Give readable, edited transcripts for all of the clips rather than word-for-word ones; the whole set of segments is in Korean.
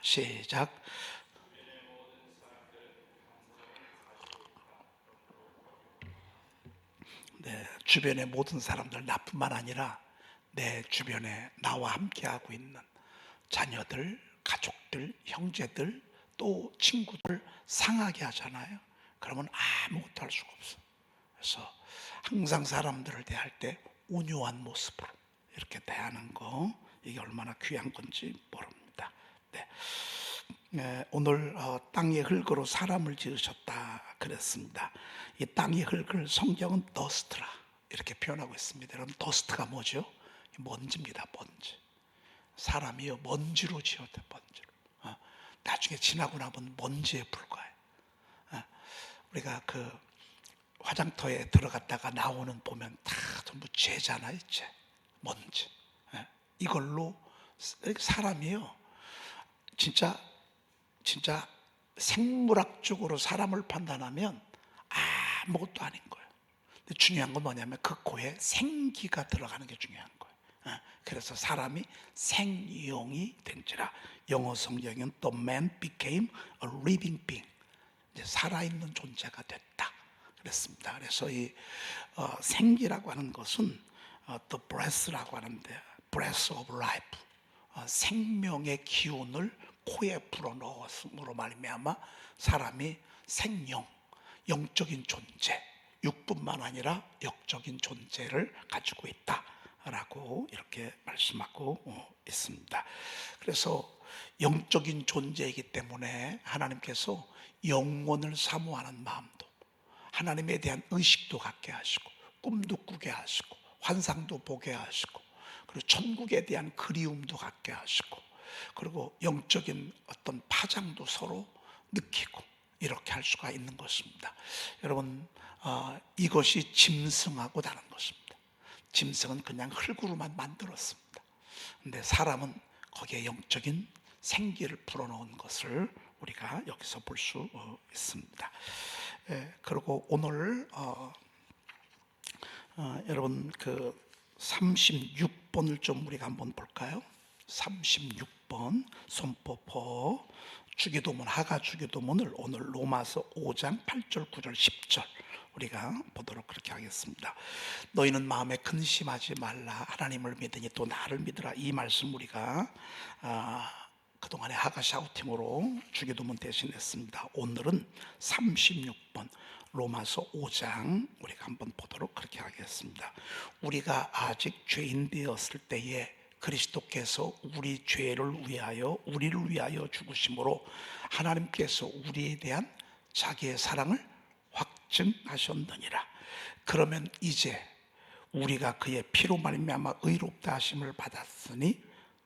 시작. 네, 주변의 모든 사람들, 나뿐만 아니라 내 주변에 나와 함께하고 있는 자녀들, 가족들, 형제들, 또 친구들 상하게 하잖아요. 그러면 아무것도 할 수가 없어. 그래서 항상 사람들을 대할 때 온유한 모습으로 이렇게 대하는 거, 이게 얼마나 귀한 건지 모릅니다. 네, 오늘 땅의 흙으로 사람을 지으셨다 그랬습니다. 이 땅의 흙을 성경은 더스트라 이렇게 표현하고 있습니다. 여러분, 더스트가 뭐죠? 먼지입니다. 먼지. 사람이요, 먼지로 지었대. 먼지로. 나중에 지나고 나면 먼지에 불과해. 우리가 그 화장터에 들어갔다가 나오는 보면 다 전부 죄잖아요. 죄, 먼지. 이걸로 사람이요, 진짜 생물학적으로 사람을 판단하면 아무것도 아닌 거예요. 근데 중요한 건 뭐냐면 그 코에 생기가 들어가는 게 중요한 거예요. 그래서 사람이 생용이 된지라. 영어 성경은 The man became a living being. 이제 살아있는 존재가 됐다 그랬습니다. 그래서 이 생기라고 하는 것은 the breath라고 하는데, breath of life, 생명의 기운을 코에 불어넣었으므로 말미암아 사람이 생명, 영적인 존재, 육뿐만 아니라 영적인 존재를 가지고 있다라고 이렇게 말씀하고 있습니다. 그래서 영적인 존재이기 때문에 하나님께서 영혼을 사모하는 마음도, 하나님에 대한 의식도 갖게 하시고, 꿈도 꾸게 하시고, 환상도 보게 하시고, 그리고 천국에 대한 그리움도 갖게 하시고, 그리고 영적인 어떤 파장도 서로 느끼고, 이렇게 할 수가 있는 것입니다. 여러분, 이것이 짐승하고 다른 것입니다. 짐승은 그냥 흙으로만 만들었습니다. 근데 사람은 거기에 영적인 생기를 불어넣은 것을 우리가 여기서 볼 수 있습니다. 그리고 오늘 여러분 그 36번을 좀 우리가 한번 볼까요? 36번 손포포 주기도문, 하가 주기도문을 오늘 로마서 5장 8절 9절 10절 우리가 보도록 그렇게 하겠습니다. 너희는 마음에 근심하지 말라. 하나님을 믿으니 또 나를 믿으라. 이 말씀 우리가 그동안에 하가 샤우팅으로 주기도문 대신했습니다. 오늘은 36번 로마서 5장 우리가 한번 보도록 그렇게 하겠습니다. 우리가 아직 죄인 되었을 때에 그리스도께서 우리 죄를 위하여, 우리를 위하여 죽으심으로 하나님께서 우리에 대한 자기의 사랑을 확증하셨느니라. 그러면 이제 우리가 그의 피로 말미암아 의롭다 하심을 받았으니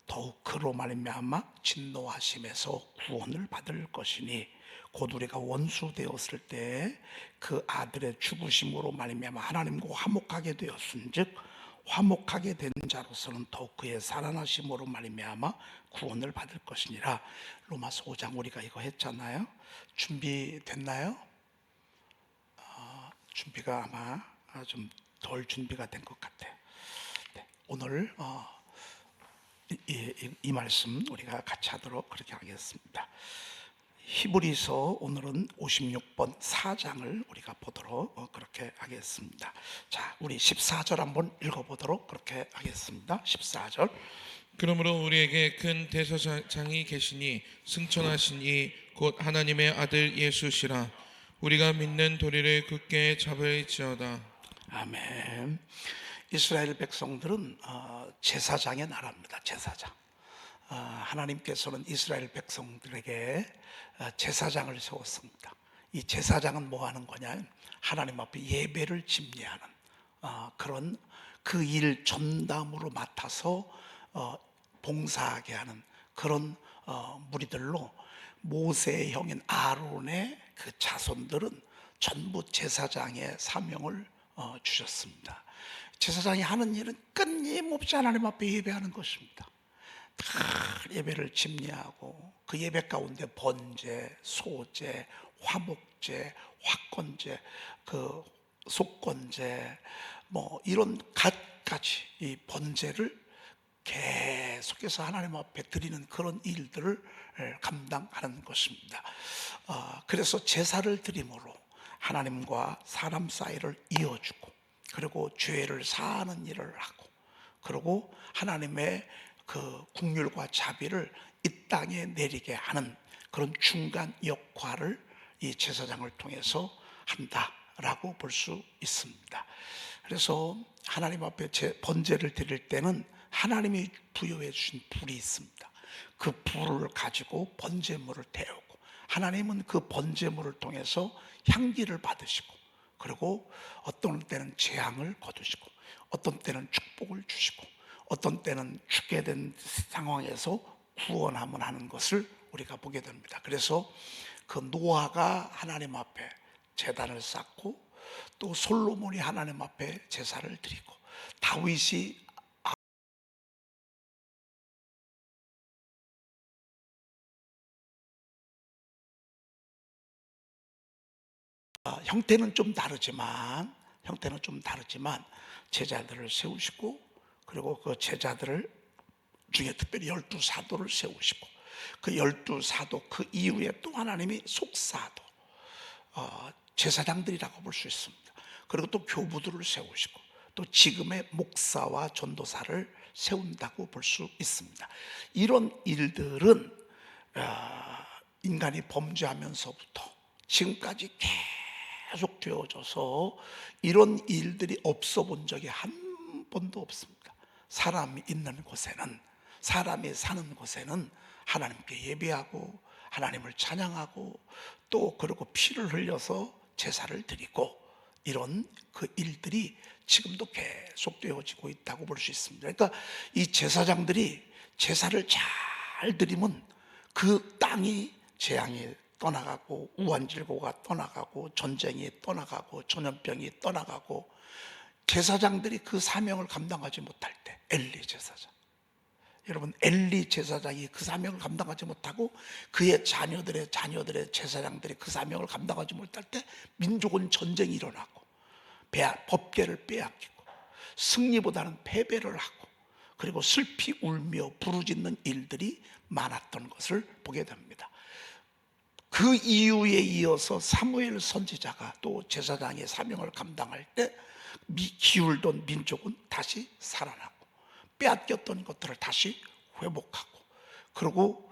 더욱 그로 말미암아 진노하심에서 구원을 받을 것이니, 곧 우리가 원수 되었을 때 그 아들의 죽으심으로 말미암아 하나님과 화목하게 되었은즉 화목하게 된 자로서는 더욱 그의 살아나심으로 말미암아 구원을 받을 것이니라. 로마서 5장 우리가 이거 했잖아요. 준비됐나요? 준비가 아마 좀 덜 준비가 된 것 같아요. 네, 오늘 이 말씀 우리가 같이 하도록 그렇게 하겠습니다. 히브리서 오늘은 56번 4장을 우리가 보도록 그렇게 하겠습니다. 자, 우리 14절 한번 읽어보도록 그렇게 하겠습니다. 14절. 그러므로 우리에게 큰 대제사장이 계시니 승천하신 이 곧 하나님의 아들 예수시라. 우리가 믿는 도리를 굳게 잡을지어다. 아멘. 이스라엘 백성들은 제사장의 나라입니다. 제사장. 하나님께서는 이스라엘 백성들에게 제사장을 세웠습니다. 이 제사장은 뭐 하는 거냐? 하나님 앞에 예배를 집례하는 그런 그 일 전담으로 맡아서 봉사하게 하는 그런 무리들로, 모세의 형인 아론의 그 자손들은 전부 제사장의 사명을 주셨습니다. 제사장이 하는 일은 끊임없이 하나님 앞에 예배하는 것입니다. 다 예배를 집례하고 그 예배 가운데 번제, 소제, 화목제, 화권제, 그 속건제, 뭐 이런 갖가지 이 번제를 계속해서 하나님 앞에 드리는 그런 일들을 감당하는 것입니다. 그래서 제사를 드림으로 하나님과 사람 사이를 이어주고, 그리고 죄를 사하는 일을 하고, 그리고 하나님의 그 긍휼과 자비를 이 땅에 내리게 하는 그런 중간 역할을 이 제사장을 통해서 한다라고 볼 수 있습니다. 그래서 하나님 앞에 번제를 드릴 때는 하나님이 부여해 주신 불이 있습니다. 그 불을 가지고 번제물을 태우고, 하나님은 그 번제물을 통해서 향기를 받으시고, 그리고 어떤 때는 재앙을 거두시고, 어떤 때는 축복을 주시고, 어떤 때는 죽게 된 상황에서 구원함을 하는 것을 우리가 보게 됩니다. 그래서 그 노아가 하나님 앞에 제단을 쌓고, 또 솔로몬이 하나님 앞에 제사를 드리고, 다윗이 형태는 좀 다르지만 제자들을 세우시고, 그리고 그 제자들을 중에 특별히 12사도를 세우시고, 그 12사도 그 이후에 또 하나님이 속사도, 제사장들이라고 볼 수 있습니다. 그리고 또 교부들을 세우시고, 또 지금의 목사와 전도사를 세운다고 볼 수 있습니다. 이런 일들은 인간이 범죄하면서부터 지금까지 계속 되어져서 이런 일들이 없어 본 적이 한 번도 없습니다. 사람이 있는 곳에는, 사람이 사는 곳에는 하나님께 예배하고 하나님을 찬양하고, 또 그리고 피를 흘려서 제사를 드리고, 이런 그 일들이 지금도 계속 되어지고 있다고 볼 수 있습니다. 그러니까 이 제사장들이 제사를 잘 드리면 그 땅이 재앙이 떠나가고, 우환질고가 떠나가고, 전쟁이 떠나가고, 전염병이 떠나가고, 제사장들이 그 사명을 감당하지 못할 때, 엘리 제사장, 여러분, 엘리 제사장이 그 사명을 감당하지 못하고 그의 자녀들의 제사장들이 그 사명을 감당하지 못할 때 민족은 전쟁이 일어나고, 법궤를 빼앗기고, 승리보다는 패배를 하고, 그리고 슬피 울며 부르짖는 일들이 많았던 것을 보게 됩니다. 그 이후에 이어서 사무엘 선지자가 또 제사장의 사명을 감당할 때 기울던 민족은 다시 살아나고, 빼앗겼던 것들을 다시 회복하고, 그리고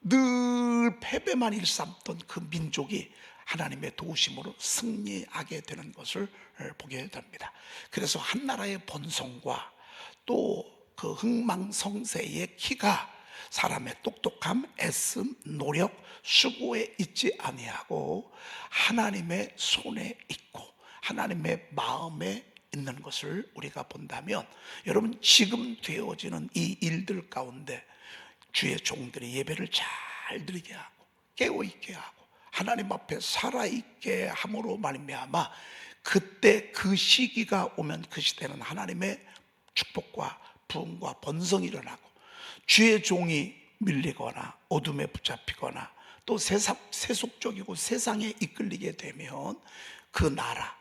늘 패배만 일삼던 그 민족이 하나님의 도우심으로 승리하게 되는 것을 보게 됩니다. 그래서 한 나라의 번성과 또 그 흥망성쇠의 키가 사람의 똑똑함, 애씀, 노력, 수고에 있지 아니하고 하나님의 손에 있고 하나님의 마음에 있는 것을 우리가 본다면, 여러분, 지금 되어지는 이 일들 가운데 주의 종들이 예배를 잘 드리게 하고 깨어있게 하고 하나님 앞에 살아있게 함으로 말미암아, 그때 그 시기가 오면 그 시대는 하나님의 축복과 부흥과 번성이 일어나고, 주의 종이 밀리거나 어둠에 붙잡히거나 또 세속적이고 세상에 이끌리게 되면 그 나라,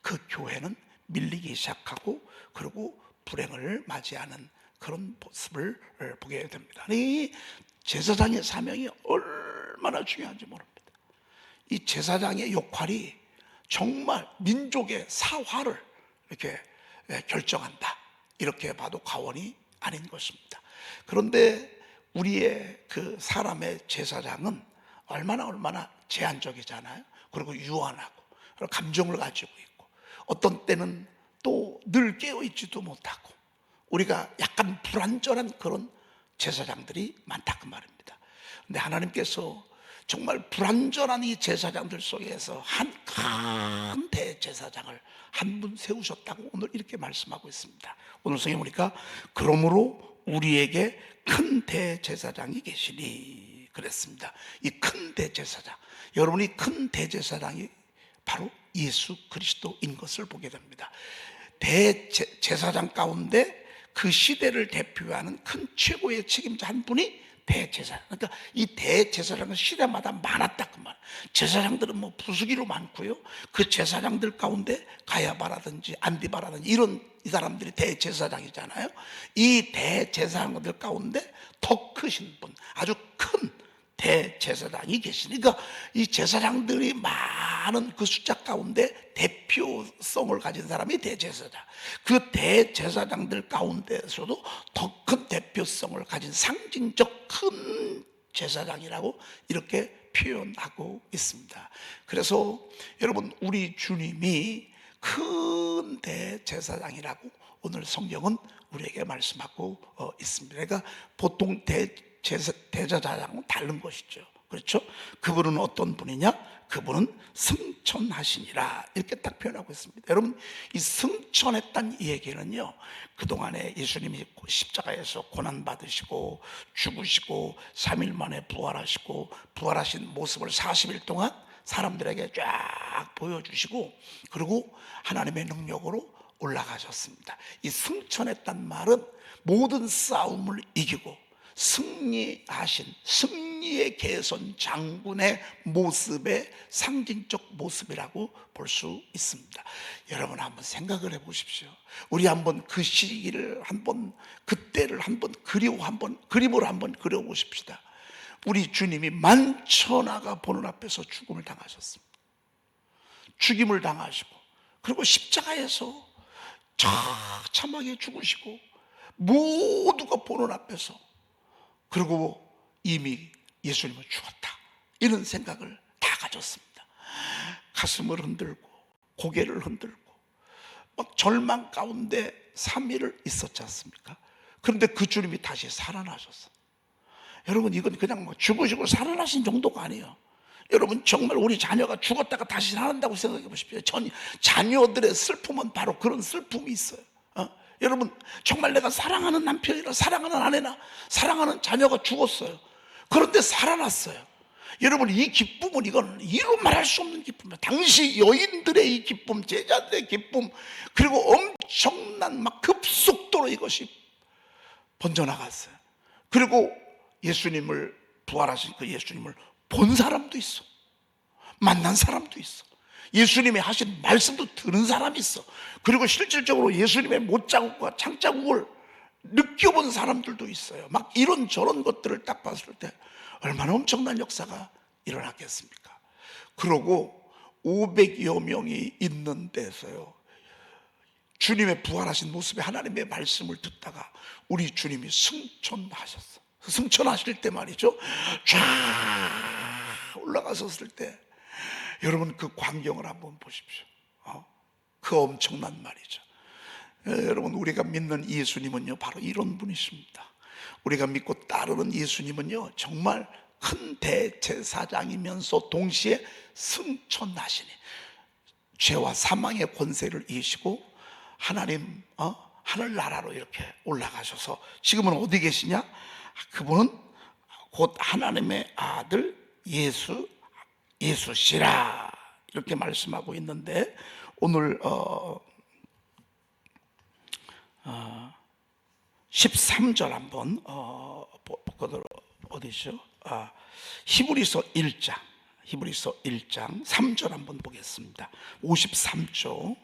그 교회는 밀리기 시작하고, 그리고 불행을 맞이하는 그런 모습을 보게 됩니다. 이 제사장의 사명이 얼마나 중요한지 모릅니다. 이 제사장의 역할이 정말 민족의 사화를 이렇게 결정한다, 이렇게 봐도 과언이 아닌 것입니다. 그런데 우리의 그 사람의 제사장은 얼마나 제한적이잖아요. 그리고 유한하고, 그리고 감정을 가지고 있고, 어떤 때는 또 늘 깨어있지도 못하고, 우리가 약간 불완전한 그런 제사장들이 많다 그 말입니다. 근데 하나님께서 정말 불완전한 이 제사장들 속에서 한 큰 대제사장을 한 분 세우셨다고 오늘 이렇게 말씀하고 있습니다. 오늘 성경에 보니까 그러므로 우리에게 큰 대제사장이 계시니 그랬습니다. 이 큰 대제사장, 여러분이 큰 대제사장이 바로 예수 그리스도인 것을 보게 됩니다. 대제사장 가운데 그 시대를 대표하는 큰 최고의 책임자 한 분이 대제사장. 그러니까 이 대제사장은 시대마다 많았다 그 말. 제사장들은 뭐 부수기로 많고요. 그 제사장들 가운데 가야바라든지 안디바라든지 이런 이 사람들이 대제사장이잖아요. 이 대제사장들 가운데 더 크신 분, 아주 큰 대제사장이 계시니까 이 제사장들이 많은 그 숫자 가운데 대표성을 가진 사람이 대제사장. 그 대제사장들 가운데서도 더 큰 대표성을 가진 상징적 큰 제사장이라고 이렇게 표현하고 있습니다. 그래서 여러분, 우리 주님이 큰 대제사장이라고 오늘 성경은 우리에게 말씀하고 있습니다. 그러니까 보통 대제사장은 다른 것이죠. 그렇죠? 그분은 어떤 분이냐? 그분은 승천하시니라, 이렇게 딱 표현하고 있습니다. 여러분, 이 승천했다는 이 얘기는요, 그동안에 예수님이 십자가에서 고난받으시고 죽으시고 3일 만에 부활하시고 부활하신 모습을 40일 동안 사람들에게 쫙 보여주시고, 그리고 하나님의 능력으로 올라가셨습니다. 이 승천했단 말은 모든 싸움을 이기고 승리하신, 승리의 개선 장군의 모습의 상징적 모습이라고 볼 수 있습니다. 여러분, 한번 생각을 해보십시오. 우리 한번 그 시기를 한번, 그때를 한번 그림으로 한번 그려보십시다. 우리 주님이 만천하가 보는 앞에서 죽음을 당하셨습니다. 죽임을 당하시고, 그리고 십자가에서 처참하게 죽으시고, 모두가 보는 앞에서, 그리고 이미 예수님은 죽었다, 이런 생각을 다 가졌습니다. 가슴을 흔들고 고개를 흔들고 막 절망 가운데 3일을 있었지 않습니까? 그런데 그 주님이 다시 살아나셨어. 여러분, 이건 그냥 뭐 죽으시고 살아나신 정도가 아니에요. 여러분, 정말 우리 자녀가 죽었다가 다시 살아난다고 생각해 보십시오. 자녀들의 슬픔은 바로 그런 슬픔이 있어요. 여러분, 정말 내가 사랑하는 남편이나 사랑하는 아내나 사랑하는 자녀가 죽었어요. 그런데 살아났어요. 여러분, 이 기쁨은 이건 이루 말할 수 없는 기쁨이에요. 당시 여인들의 이 기쁨, 제자들의 기쁨, 그리고 엄청난 막 급속도로 이것이 번져나갔어요. 그리고 예수님을, 부활하신 그 예수님을 본 사람도 있어, 만난 사람도 있어, 예수님이 하신 말씀도 들은 사람이 있어. 그리고 실질적으로 예수님의 못자국과 창자국을 느껴본 사람들도 있어요. 막 이런저런 것들을 딱 봤을 때 얼마나 엄청난 역사가 일어났겠습니까? 그러고 500여 명이 있는 데서요, 주님의 부활하신 모습에 하나님의 말씀을 듣다가 우리 주님이 승천하셨어. 승천하실 때 말이죠, 쫙 올라가셨을 때 여러분, 그 광경을 한번 보십시오. 그 엄청난 말이죠. 여러분, 우리가 믿는 예수님은요, 바로 이런 분이십니다. 우리가 믿고 따르는 예수님은요, 정말 큰 대제사장이면서 동시에 승천하시니, 죄와 사망의 권세를 이기시고 하나님 하늘나라로 이렇게 올라가셔서 지금은 어디 계시냐? 그분은 곧 하나님의 아들 예수시라, 이렇게 말씀하고 있는데, 오늘 13절 한번 어디죠? 히브리서 1장 3절 한번 보겠습니다. 53번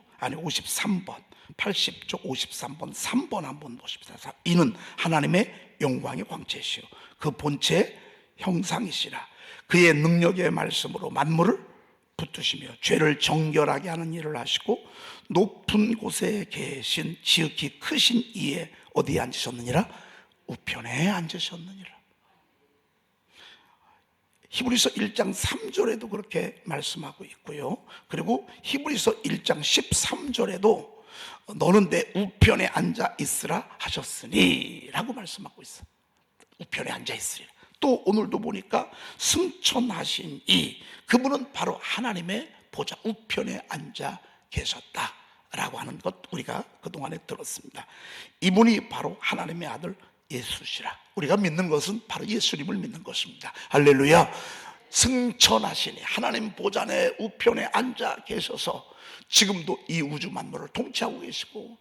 80쪽 53번 3번 한번 보십시다. 이는 하나님의 영광의 광채시요 그 본체 형상이시라. 그의 능력의 말씀으로 만물을 붙드시며 죄를 정결하게 하는 일을 하시고 높은 곳에 계신 지극히 크신 이에 어디에 앉으셨느니라? 우편에 앉으셨느니라. 히브리서 1장 3절에도 그렇게 말씀하고 있고요. 그리고 히브리서 1장 13절에도 너는 내 우편에 앉아 있으라 하셨으니 라고 말씀하고 있어. 우편에 앉아 있으리라. 또 오늘도 보니까 승천하신 그분은 바로 하나님의 보좌 우편에 앉아 계셨다라고 하는 것 우리가 그동안에 들었습니다. 이분이 바로 하나님의 아들 예수시라. 우리가 믿는 것은 바로 예수님을 믿는 것입니다. 할렐루야. 승천하시니 하나님 보좌의 우편에 앉아 계셔서 지금도 이 우주 만물을 통치하고 계시고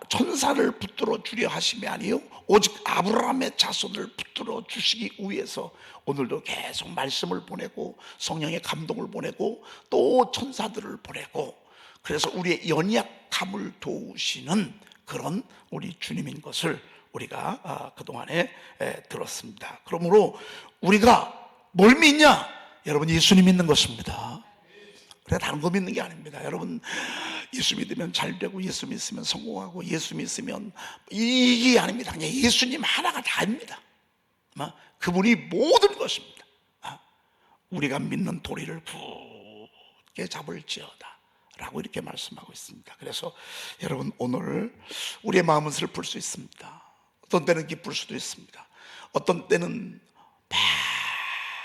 천사를 붙들어 주려 하심이 아니요 오직 아브라함의 자손을 붙들어 주시기 위해서 오늘도 계속 말씀을 보내고 성령의 감동을 보내고 또 천사들을 보내고, 그래서 우리의 연약함을 도우시는 그런 우리 주님인 것을 우리가 그동안에 들었습니다. 그러므로 우리가 뭘 믿냐? 여러분, 예수님 믿는 것입니다. 그래, 다른 거 믿는 게 아닙니다. 여러분, 예수 믿으면 잘 되고 예수 믿으면 성공하고 예수 믿으면 이게 아닙니다. 그냥 예수님 하나가 다입니다. 그분이 모든 것입니다. 우리가 믿는 도리를 굳게 잡을지어다 라고 이렇게 말씀하고 있습니다. 그래서 여러분, 오늘 우리의 마음은 슬플 수 있습니다. 어떤 때는 기쁠 수도 있습니다. 어떤 때는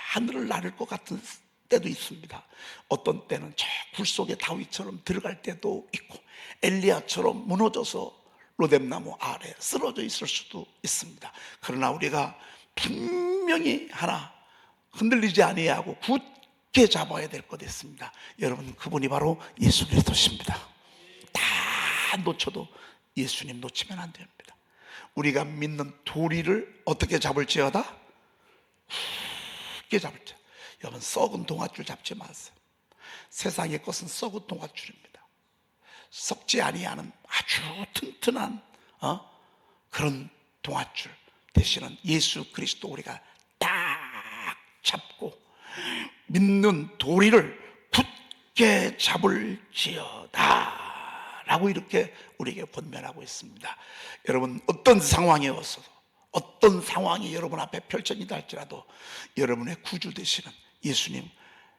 하늘을 나를 것 같은 때도 있습니다. 어떤 때는 저 굴 속에 다윗처럼 들어갈 때도 있고, 엘리야처럼 무너져서 로뎀나무 아래 쓰러져 있을 수도 있습니다. 그러나 우리가 분명히 하나 흔들리지 아니하고 굳게 잡아야 될 것이 있습니다. 여러분, 그분이 바로 예수 그리스도십니다. 다 놓쳐도 예수님 놓치면 안 됩니다. 우리가 믿는 도리를 어떻게 잡을지어다? 굳게 잡을지. 여러분, 썩은 동아줄 잡지 마세요. 세상의 것은 썩은 동아줄입니다. 썩지 아니하는 아주 튼튼한 그런 동아줄 대신은 예수 그리스도 우리가 딱 잡고 믿는 도리를 굳게 잡을지어다 라고 이렇게 우리에게 권면하고 있습니다. 여러분, 어떤 상황에 와서 어떤 상황이 여러분 앞에 펼쳐진다 할지라도 여러분의 구주 되시는 예수님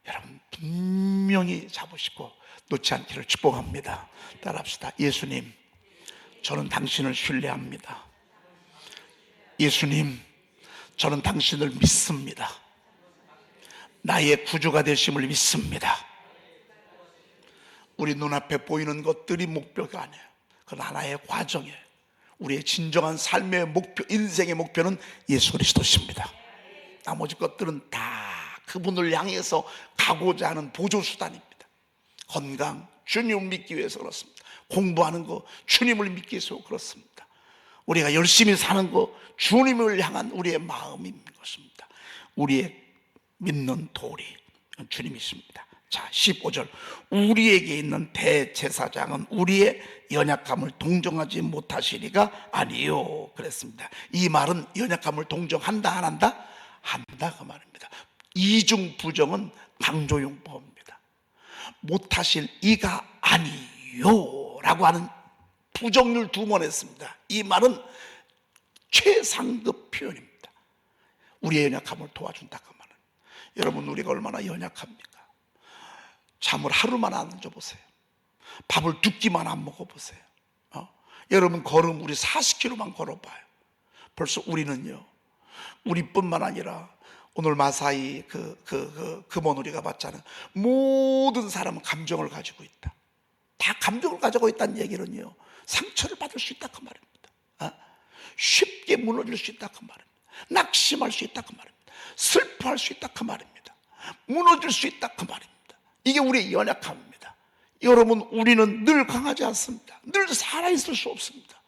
여러분 분명히 잡으시고 놓지 않기를 축복합니다. 따라합시다. 예수님, 저는 당신을 신뢰합니다. 예수님, 저는 당신을 믿습니다. 나의 구주가 되심을 믿습니다. 우리 눈앞에 보이는 것들이 목표가 아니에요. 그건 하나의 과정이에요. 우리의 진정한 삶의 목표, 인생의 목표는 예수 그리스도십니다. 나머지 것들은 다 그분을 향해서 가고자 하는 보조수단입니다. 건강, 주님을 믿기 위해서 그렇습니다. 공부하는 거, 주님을 믿기 위해서 그렇습니다. 우리가 열심히 사는 거, 주님을 향한 우리의 마음인 것입니다. 우리의 믿는 도리, 주님이십니다. 자, 15절. 우리에게 있는 대제사장은 우리의 연약함을 동정하지 못하시리가 아니요 그랬습니다. 이 말은 연약함을 동정한다 안 한다? 한다 그 말입니다. 이중 부정은 강조용법입니다. 못하실 이가 아니요 라고 하는 부정률 2번 했습니다. 이 말은 최상급 표현입니다. 우리의 연약함을 도와준다 그 말은. 여러분, 우리가 얼마나 연약합니까? 잠을 하루만 안 앉아보세요. 밥을 2끼만 안 먹어보세요. 여러분, 걸음 우리 40km만 걸어봐요. 벌써 우리는요, 우리뿐만 아니라 오늘 마사이 금원 우리가 봤잖아요. 모든 사람은 감정을 가지고 있다. 다 감정을 가지고 있다는 얘기는요, 상처를 받을 수 있다 그 말입니다. 쉽게 무너질 수 있다 그 말입니다. 낙심할 수 있다 그 말입니다. 슬퍼할 수 있다 그 말입니다. 무너질 수 있다 그 말입니다. 이게 우리의 연약함입니다. 여러분, 우리는 늘 강하지 않습니다. 늘 살아있을 수 없습니다.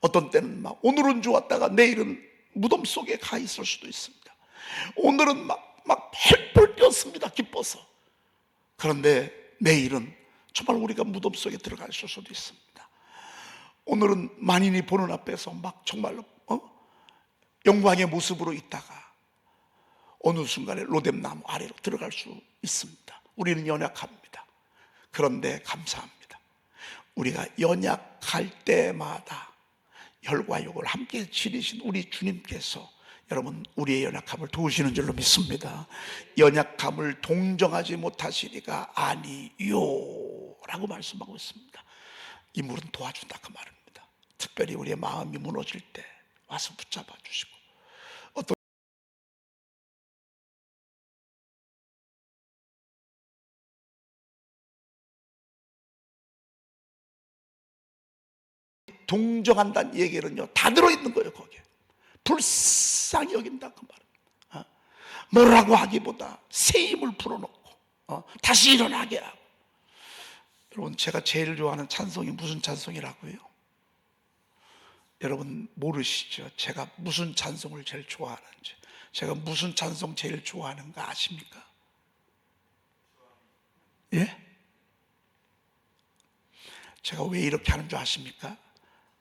어떤 때는 막 오늘은 좋았다가 내일은 무덤 속에 가 있을 수도 있습니다. 오늘은 막 펄펄 뛰었습니다. 기뻐서. 그런데 내일은 정말 우리가 무덤 속에 들어가 있을 수도 있습니다. 오늘은 만인이 보는 앞에서 막 정말로 영광의 모습으로 있다가 어느 순간에 로뎀나무 아래로 들어갈 수 있습니다. 우리는 연약합니다. 그런데 감사합니다. 우리가 연약할 때마다 혈과 육을 함께 지니신 우리 주님께서 여러분 우리의 연약함을 도우시는 줄로 믿습니다. 연약함을 동정하지 못하시리가 아니요 라고 말씀하고 있습니다. 인물은 도와준다 그 말입니다. 특별히 우리의 마음이 무너질 때 와서 붙잡아 주시고, 어떤 동정한다는 얘기는요 다 들어있는 거예요. 거기에 불쌍히 여긴다 그 말은. 뭐라고 하기보다 새 힘을 불어넣고 다시 일어나게 하고. 여러분, 제가 제일 좋아하는 찬송이 무슨 찬송이라고요? 여러분 모르시죠? 제가 무슨 찬송을 제일 좋아하는지. 제가 무슨 찬송 제일 좋아하는가 아십니까? 예? 제가 왜 이렇게 하는 줄 아십니까?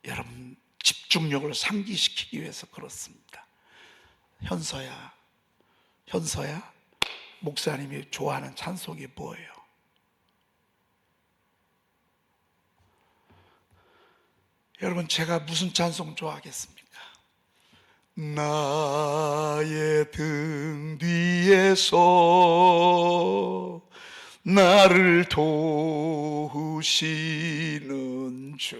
여러분 집중력을 상기시키기 위해서 그렇습니다. 현서야, 목사님이 좋아하는 찬송이 뭐예요? 여러분 제가 무슨 찬송 좋아하겠습니까? 나의 등 뒤에서 나를 도우시는 주,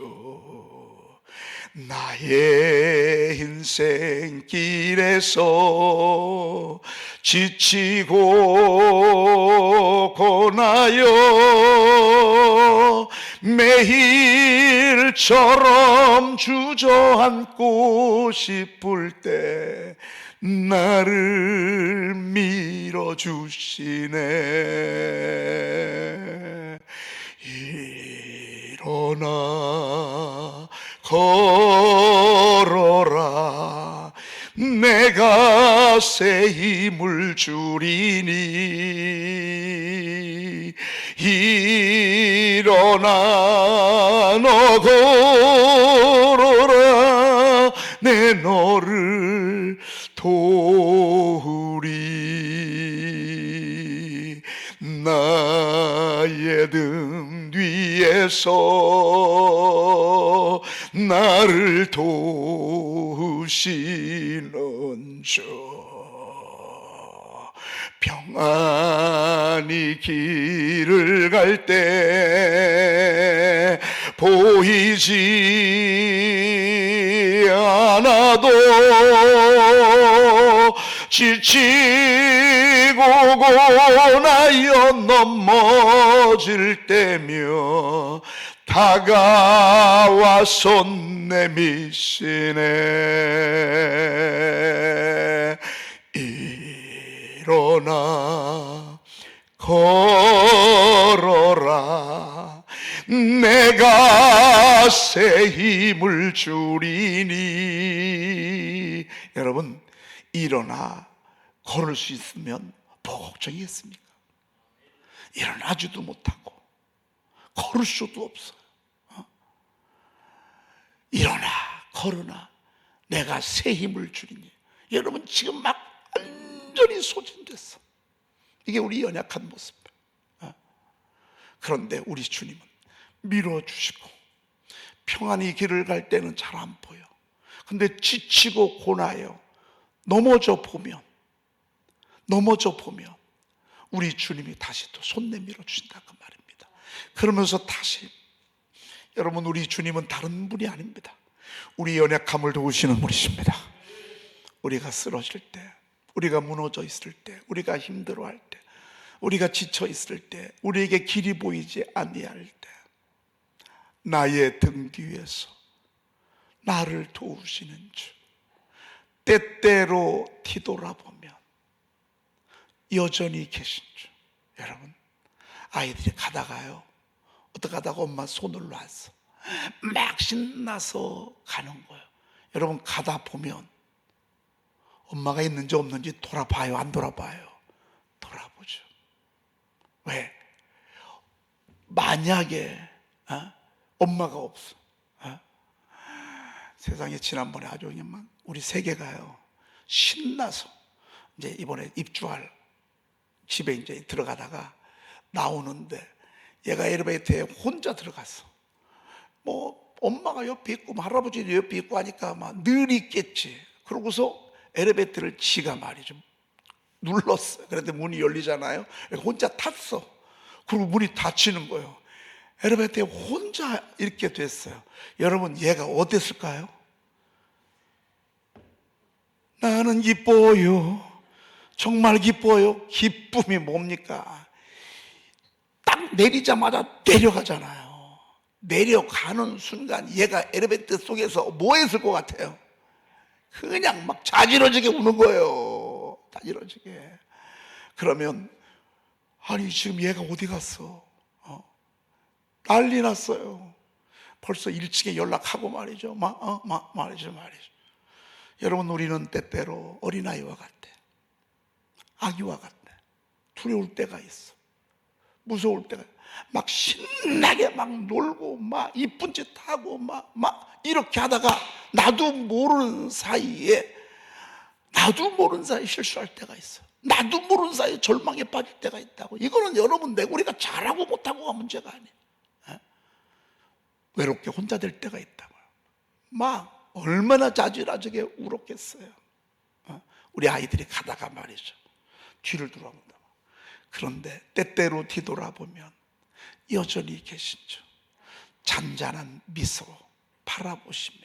나의 인생길에서 지치고 고나여 매일처럼 주저앉고 싶을 때 나를 밀어주시네. 일어나 걸어라, 내가 새 힘을 주리니. 일어나 너 걸어라, 내 너를 도우리. 나의 등 뒤에서 나를 도우시는 주, 평안히 길을 갈 때 보이지 않아도 지치고 고나여 넘어질 때며 다가와 손 내미시네. 일어나 걸어라, 내가 새 힘을 주리니. 여러분 일어나 걸을 수 있으면 뭐가 걱정이겠습니까? 일어나지도 못하고 걸을 수도 없어요. 일어나 걸으나 내가 새 힘을 주리니. 여러분 지금 막 완전히 소진됐어. 이게 우리 연약한 모습. 그런데 우리 주님은 밀어주시고, 평안히 길을 갈 때는 잘 안 보여. 근데 지치고 고나요 넘어져 보면 우리 주님이 다시 또 손 내밀어 주신다 그 말입니다. 그러면서 다시, 여러분 우리 주님은 다른 분이 아닙니다. 우리 연약함을 도우시는 분이십니다. 우리가 쓰러질 때, 우리가 무너져 있을 때, 우리가 힘들어할 때, 우리가 지쳐 있을 때, 우리에게 길이 보이지 아니할 때, 나의 등 뒤에서 나를 도우시는 주, 때때로 뒤돌아보면 여전히 계신 주. 여러분 아이들이 가다가요, 어떻게 하다가 엄마 손을 놨어, 막 신나서 가는 거예요. 여러분 가다 보면 엄마가 있는지 없는지 돌아봐요, 안 돌아봐요? 돌아보죠. 왜? 만약에 엄마가 없어, 세상에 지난번에 아주 그냥 우리 세계가요 신나서 이제 이번에 입주할 집에 이제 들어가다가 나오는데 얘가 엘리베이터에 혼자 들어갔어. 뭐 엄마가 옆에 있고 할아버지도 옆에 있고 하니까 막 늘 있겠지. 그러고서 엘리베이터를 지가 말이죠 눌렀어요. 그런데 문이 열리잖아요. 혼자 탔어. 그리고 문이 닫히는 거예요. 엘리베이터에 혼자 이렇게 됐어요. 여러분 얘가 어땠을까요? 나는 기뻐요. 정말 기뻐요. 기쁨이 뭡니까? 딱 내리자마자 내려가잖아요. 내려가는 순간 얘가 엘리베이터 속에서 뭐 했을 것 같아요? 그냥 막 자지러지게 우는 거예요. 자지러지게. 그러면 아니 지금 얘가 어디 갔어? 난리 났어요. 벌써 1층에 연락하고 말이죠. 말이죠. 여러분, 우리는 때때로 어린아이와 같아. 아기와 같아. 두려울 때가 있어. 무서울 때가, 막 신나게 막 놀고 막 이쁜 짓 하고 막 이렇게 하다가 나도 모르는 사이에 실수할 때가 있어. 나도 모르는 사이에 절망에 빠질 때가 있다고. 이거는 여러분, 우리가 잘하고 못하고가 문제가 아니에요. 외롭게 혼자 될 때가 있다고요. 막 얼마나 자지러지게 울었겠어요. 우리 아이들이 가다가 말이죠, 뒤를 돌아본다. 그런데 때때로 뒤돌아보면 여전히 계신 주, 잔잔한 미소로 바라보시며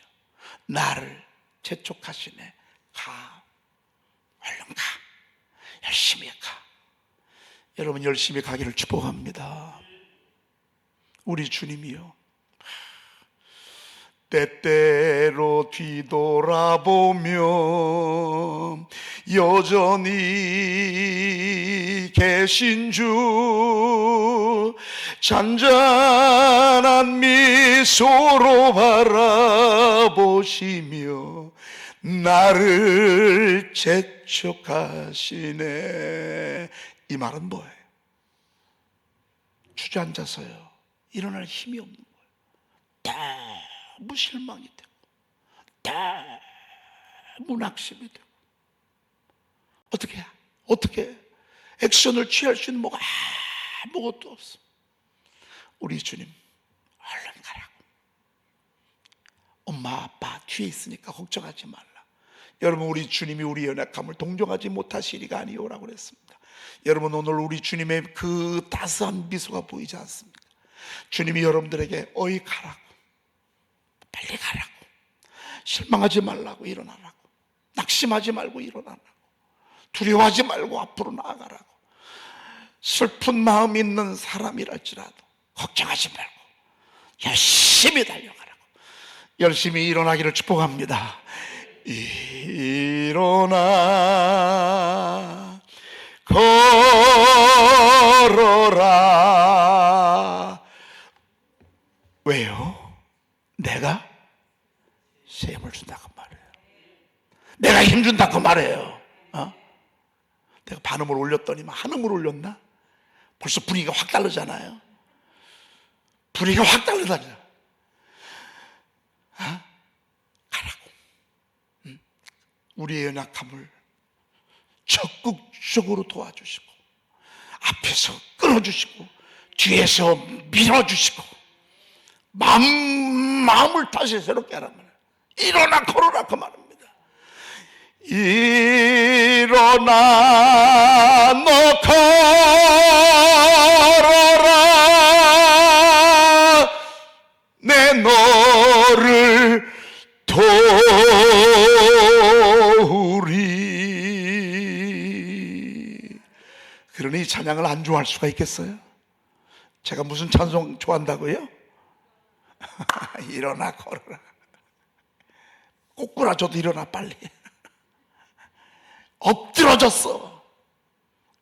나를 재촉하시네. 가, 얼른 가, 열심히 가. 여러분, 열심히 가기를 축복합니다. 우리 주님이요, 때때로 뒤돌아보면 여전히 계신 주, 잔잔한 미소로 바라보시며 나를 재촉하시네. 이 말은 뭐예요? 주저앉아서요 일어날 힘이 없는 거예요. 너무 실망이 되고 너무 낙심이 되고 어떻게 액션을 취할 수 있는 뭐가 아무것도 없어. 우리 주님, 얼른 가라고. 엄마 아빠 뒤에 있으니까 걱정하지 말라. 여러분, 우리 주님이 우리 연약함을 동정하지 못하시리가 아니오라고 그랬습니다. 여러분, 오늘 우리 주님의 그 따스한 미소가 보이지 않습니까? 주님이 여러분들에게 어이 가라고, 빨리 가라고, 실망하지 말라고, 일어나라고, 낙심하지 말고 일어나라고, 두려워하지 말고 앞으로 나아가라고. 슬픈 마음 있는 사람이랄지라도 걱정하지 말고 열심히 달려가라고. 열심히 일어나기를 축복합니다. 일어나 걸어라. 왜요? 내가 셈을 준다고 말해요. 내가 힘준다고 말해요. 내가 반음을 올렸더니만 한음을 올렸나? 벌써 분위기가 확 다르잖아요. 분위기가 확 다르다죠. 가라고. 우리의 연약함을 적극적으로 도와주시고, 앞에서 끌어주시고, 뒤에서 밀어주시고, 마음을 다시 새롭게 하라면 일어나 걸어라 그 말입니다. 일어나 너 걸어라. 내 너를 도우리. 그러니 찬양을 안 좋아할 수가 있겠어요? 제가 무슨 찬송 좋아한다고요? 일어나 걸어라. 꼬꾸라져도 일어나 빨리. 엎드러졌어.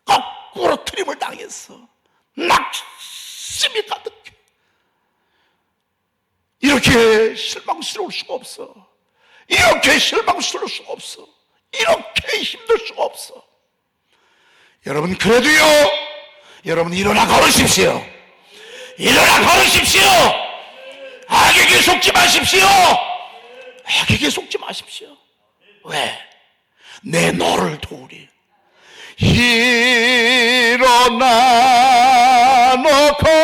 거꾸로 트림을 당했어. 낙심이 가득해. 이렇게 실망스러울 수가 없어. 이렇게 실망스러울 수가 없어. 이렇게 힘들 수가 없어. 여러분, 그래도요, 여러분 일어나 걸으십시오. 일어나 걸으십시오. 악에게 속지 마십시오. 악에게 속지 마십시오. 왜? 내 너를 도우리. 일어나 너 걸어라.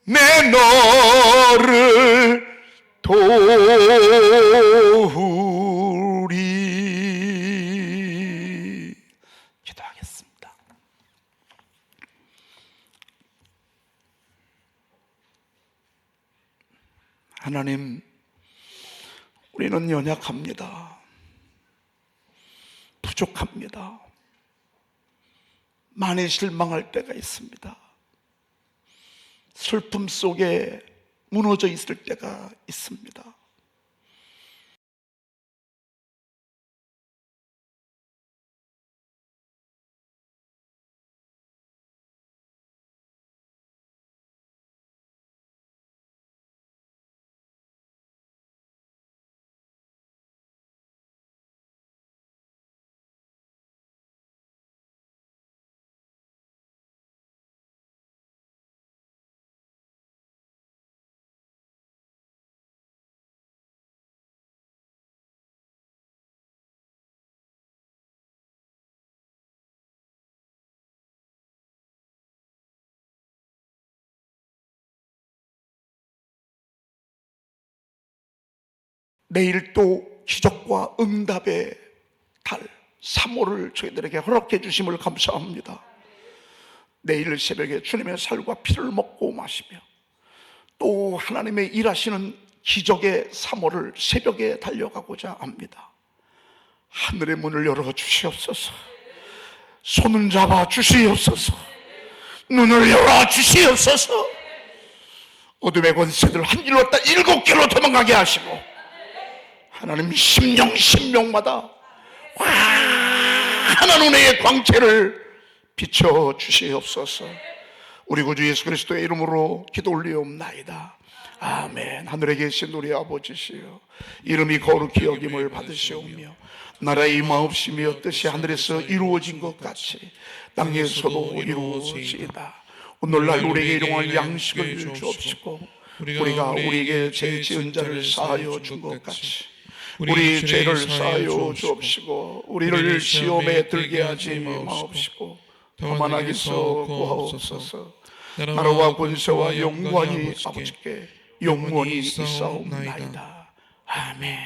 내 너를 도우리. 기도하겠습니다. 하나님, 우리는 연약합니다. 부족합니다. 많이 실망할 때가 있습니다. 슬픔 속에 무너져 있을 때가 있습니다. 내일 또 기적과 응답의 달 3호를 저희들에게 허락해 주심을 감사합니다. 내일 새벽에 주님의 살과 피를 먹고 마시며 또 하나님의 일하시는 기적의 3호를 새벽에 달려가고자 합니다. 하늘의 문을 열어 주시옵소서. 손을 잡아 주시옵소서. 눈을 열어 주시옵소서. 어둠의 권세들 한 길로 왔다 7길로 도망가게 하시고 하나님 심령마다 환한 은혜의 광채를 비춰 주시옵소서. 우리 구주 예수 그리스도의 이름으로 기도 올리옵나이다. 아멘. 하늘에 계신 우리 아버지시여, 이름이 거룩히 여김을 받으시오며 나라의 임하옵시며 뜻이 하늘에서 이루어진 것 같이 땅에서도 이루어지이다. 오늘날 우리에게 일용할 양식을 주옵시고 우리가 우리에게 죄 지은 자를 사하여 준 것 같이 우리 죄를 사하여 주옵시고 우리를 시험에 들게 하지 마옵시고 다만 악에서 구하옵소서. 나라와 권세와 영광이 아버지께 영원히 있사옵나이다. 아멘.